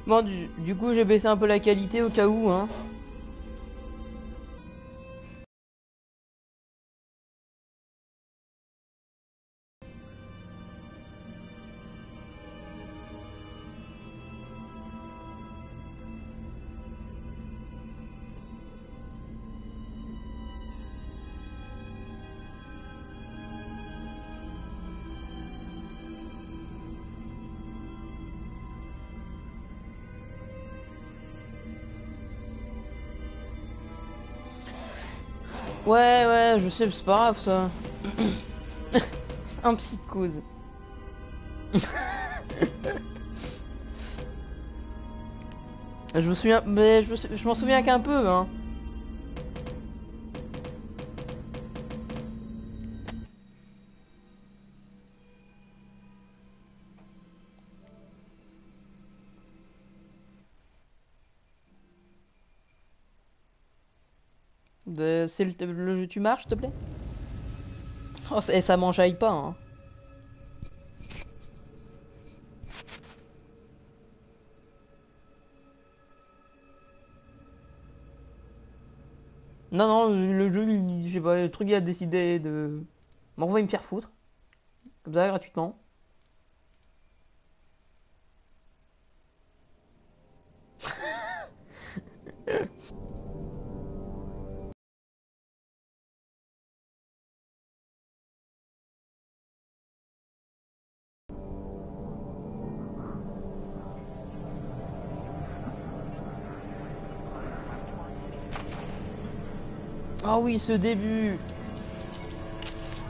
Bon, du coup, j'ai baissé un peu la qualité au cas où, hein. Ouais, je sais, c'est pas grave ça. Un psychose. Je me souviens, mais je m'en souviens qu'un peu, hein. C'est le jeu, tu marches, s'il te plaît? Oh, ça m'enjaille pas, hein. Non, le jeu, je sais pas, le truc, il a décidé de m'envoyer me faire foutre. Comme ça, gratuitement. Ah oui, ce début.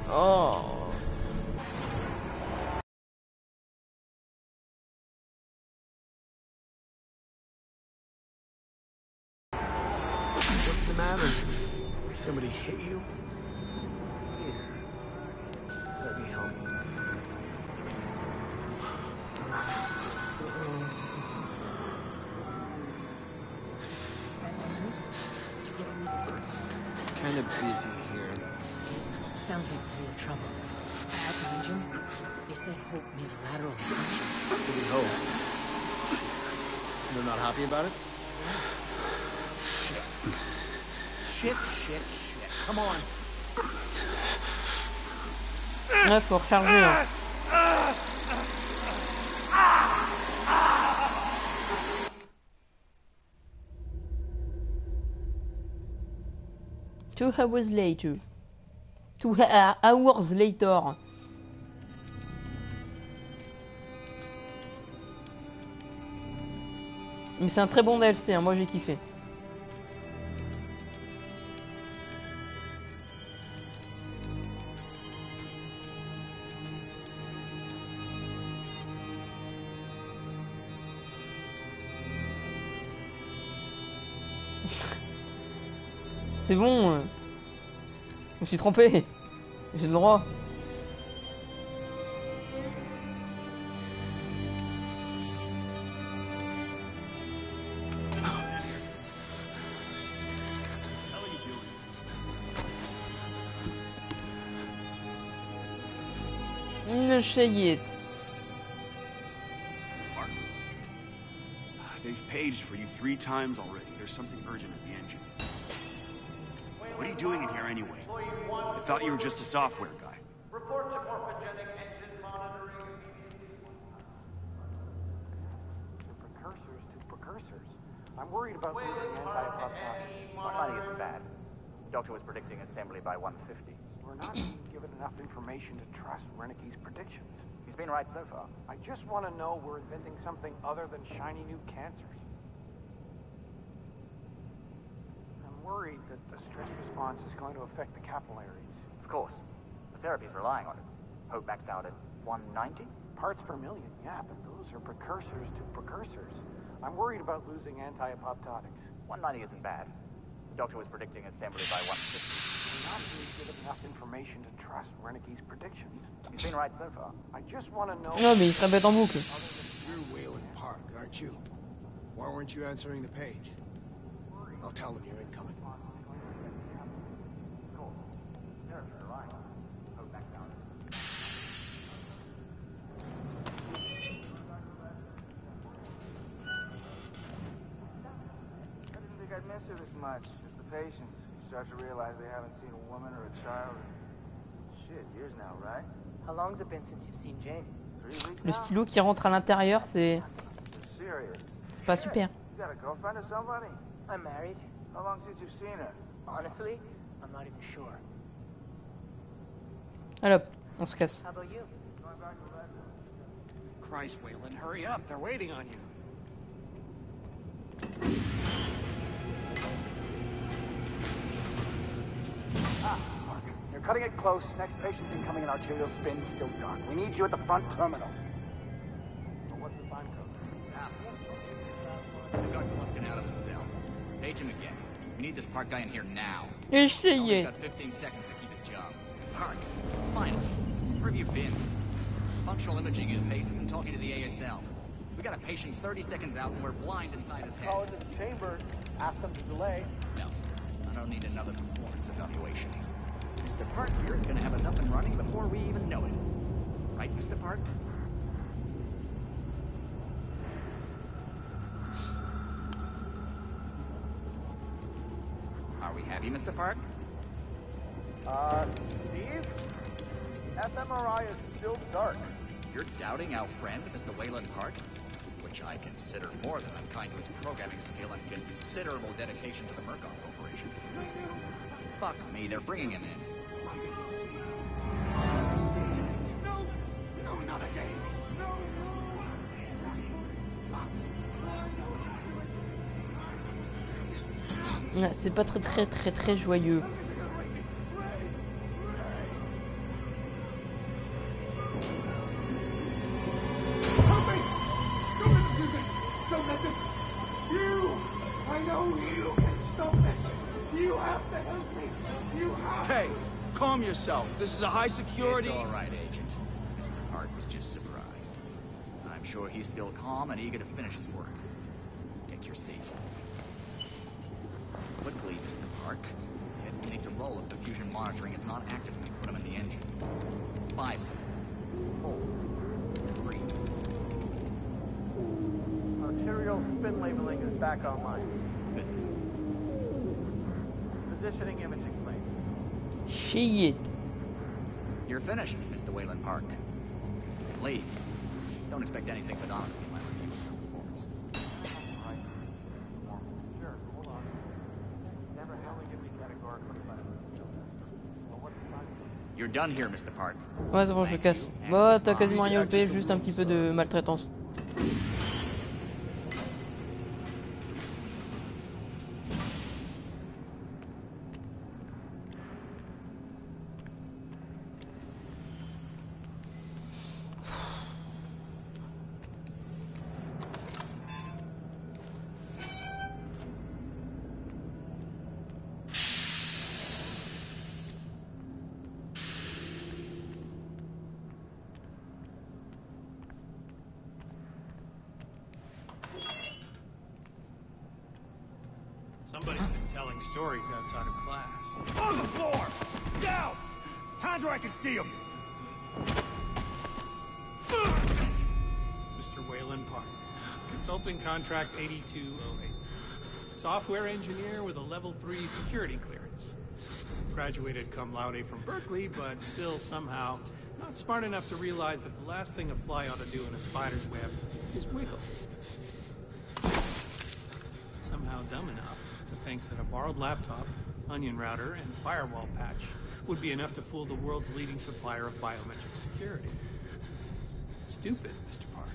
Oh. What's the matter? Somebody hit you? Here. Let me help. Kind of busy here. Sounds like real trouble. At the engine, they say Hope made a lateral ascension. What do you hope? They're not happy about it? Shit. Come on. Ouais, faut recharger, hein. Two hours later. 2 hours later. Mais c'est un très bon DLC, hein, moi j'ai kiffé. C'est bon. Je me suis trompé. J'ai le droit. Le shayet. They've paged for you 3 times already. There's something urgent at the engine. What are you doing in here anyway? I thought you were just a software guy. Report to morphogenic engine monitoring. Precursors. I'm worried about losing anti-apoptosis. 190 isn't bad. The doctor was predicting assembly by 150. We're not being given enough information to trust Wernicke's predictions. He's been right so far. I just want to know we're inventing something other than shiny new cancers. I'm worried that the stress response is going to affect the capillaries. Of course. The therapy's relying on it. Hope maxed out at 190? Parts per million, yeah, but those are precursors to precursors. I'm worried about losing anti-apoptotics. 190 isn't bad. The doctor was predicting assembly by 150. We're not being given enough information to trust Wernicke's predictions. He's been right so far. I just want to know... Non, mais il se répète en boucle. You're Wayland Park, aren't you? Why weren't you answering the page? I'll tell them you're incoming. Of course. The therapy's relying on it. Hope maxed out. miss it as much as the patients. You start to realize they haven't seen a woman or a child in shit years now, right? How long's it been since you've seen Jane? 3 weeks Le now? stylo qui rentre à l'intérieur, c'est Serious. pas super. You got a girlfriend or somebody? I'm married. How long since you've seen her? Honestly, I'm not even sure. Allez hop, on se casse. How about you? Christ, Waylon, hurry up. They're waiting on you. Mark, you're cutting it close. Next patient's incoming in arterial spin, still dark. We need you at the front terminal. Well, what's the time code? We've got Gluskin out of the cell. Page him again. We need this Park guy in here now. Essayez. He's got 15 seconds to keep his job. Park, finally. Where have you been? Functional imaging interface isn't talking to the ASL. We got a patient 30 seconds out and we're blind inside his head. Call into the chamber. Ask them to delay. No, I don't need another performance evaluation. Mr. Park here is going to have us up and running before we even know it. Right, Mr. Park? Are we happy, Mr. Park? Steve? fMRI is still dark. You're doubting our friend, Mr. Wayland Park? Which I consider more than unkind to his programming skill and considerable dedication to the Murkoff Corporation. Fuck me, they're bringing him in. No, not again. No. Ah, c'est pas très joyeux. Don't let them. You! I know you can stop this. You have to help me. You have. Hey, calm yourself. This is a high security. It's all right, Agent. Mr. Park was just surprised. I'm sure he's still calm and eager to finish his work. Take your seat. Quickly, Mr. Park. Hit will need to roll if the fusion monitoring is not active when we put him in the engine. 5 seconds. 4. 3. Arterial spin labeling is back online. Good. Positioning imaging plates. Shit. You're finished, Mr. Wayland Park. Leave. Don't expect anything but honesty in my review of your performance. Right. Sure, hold on. Never held give me categorically, but well, what's the time? You're done here, Mr. Park. Ouais, c'est bon, je le casse. Bah, t'as quasiment rien loupé, juste un petit peu de maltraitance. Somebody's been telling stories outside of class. On the floor! Down! Hands where I can see them! Mr. Wayland Park, consulting contract 8208. Software engineer with a level 3 security clearance. Graduated cum laude from Berkeley, but still somehow not smart enough to realize that the last thing a fly ought to do in a spider's web is wiggle. Somehow dumb enough to think that a borrowed laptop, onion router, and firewall patch would be enough to fool the world's leading supplier of biometric security. Stupid, Mr. Park.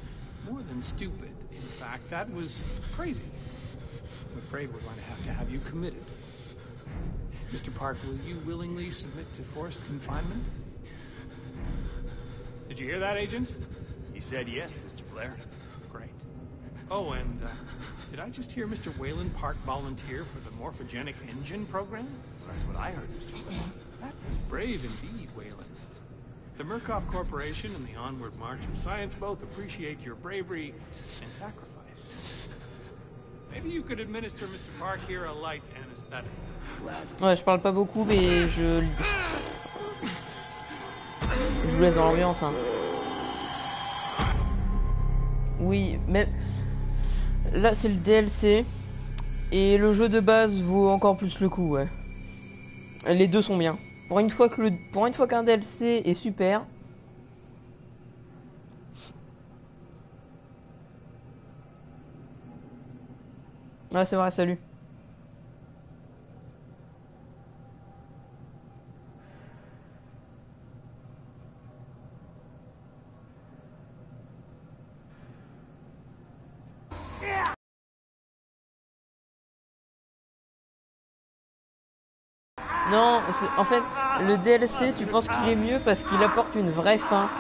More than stupid. In fact, that was crazy. I'm afraid we're going to have you committed. Mr. Park, will you willingly submit to forced confinement? Did you hear that, Agent? He said yes, Mr. Blair. Great. Oh, and did I just hear Mr. Wayland Park volunteer for the morphogenic engine program? That's what I heard, Mr. Blair. That was brave indeed, Wayland. The Murkoff Corporation and the onward march of science both appreciate your bravery and sacrifice. Maybe you could administer Mr. Park here a light anesthetic. Ouais, je parle pas beaucoup, mais je vous laisse dans l'ambiance. Hein. Oui, mais là c'est le DLC. Et le jeu de base vaut encore plus le coup, ouais. Les deux sont bien. Pour une fois qu'un DLC est super. Ouais, c'est vrai, salut. Non, en fait, le DLC, tu penses qu'il est mieux parce qu'il apporte une vraie fin.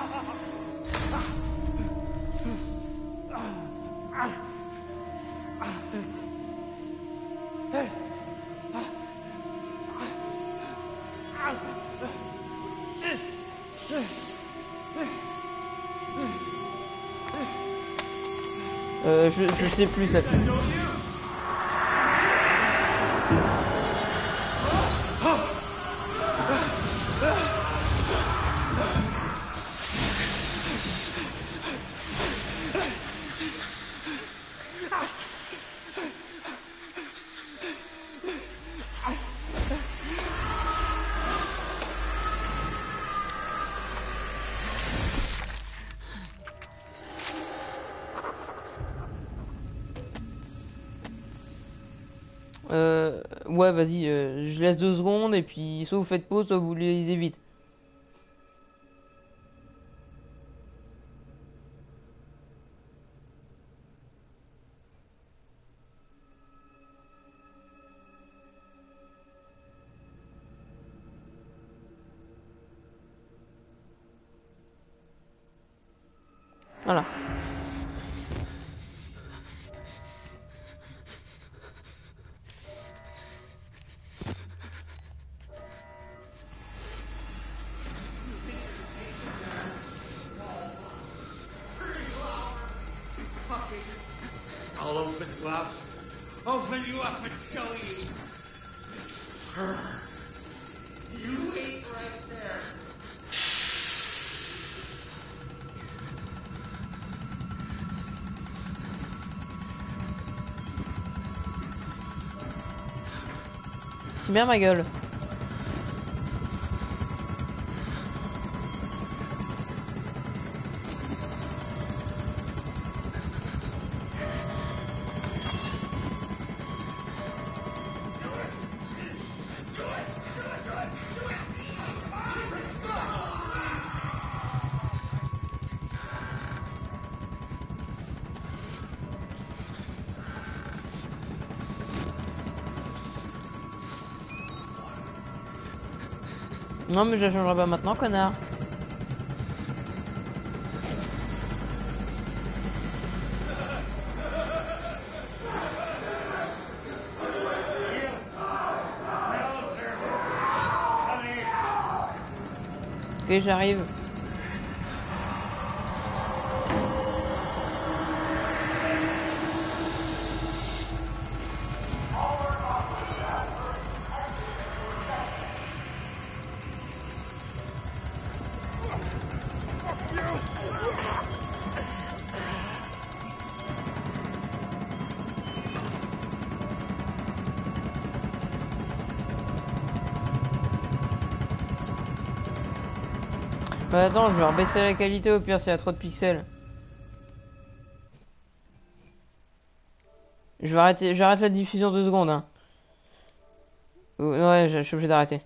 Je sais plus, ça fait. Ouais, vas-y, je laisse 2 secondes et puis soit vous faites pause, soit vous les lisez vite. Voilà. I'll open you up. I'll send you up and show you. Her. You wait right there. C'est bien ma gueule. Non mais je la changerai pas maintenant, connard. Ok, j'arrive. Bah attends, je vais rebaisser la qualité au pire s'il y a trop de pixels. J'arrête la diffusion 2 secondes. Hein. Ouais, je suis obligé d'arrêter.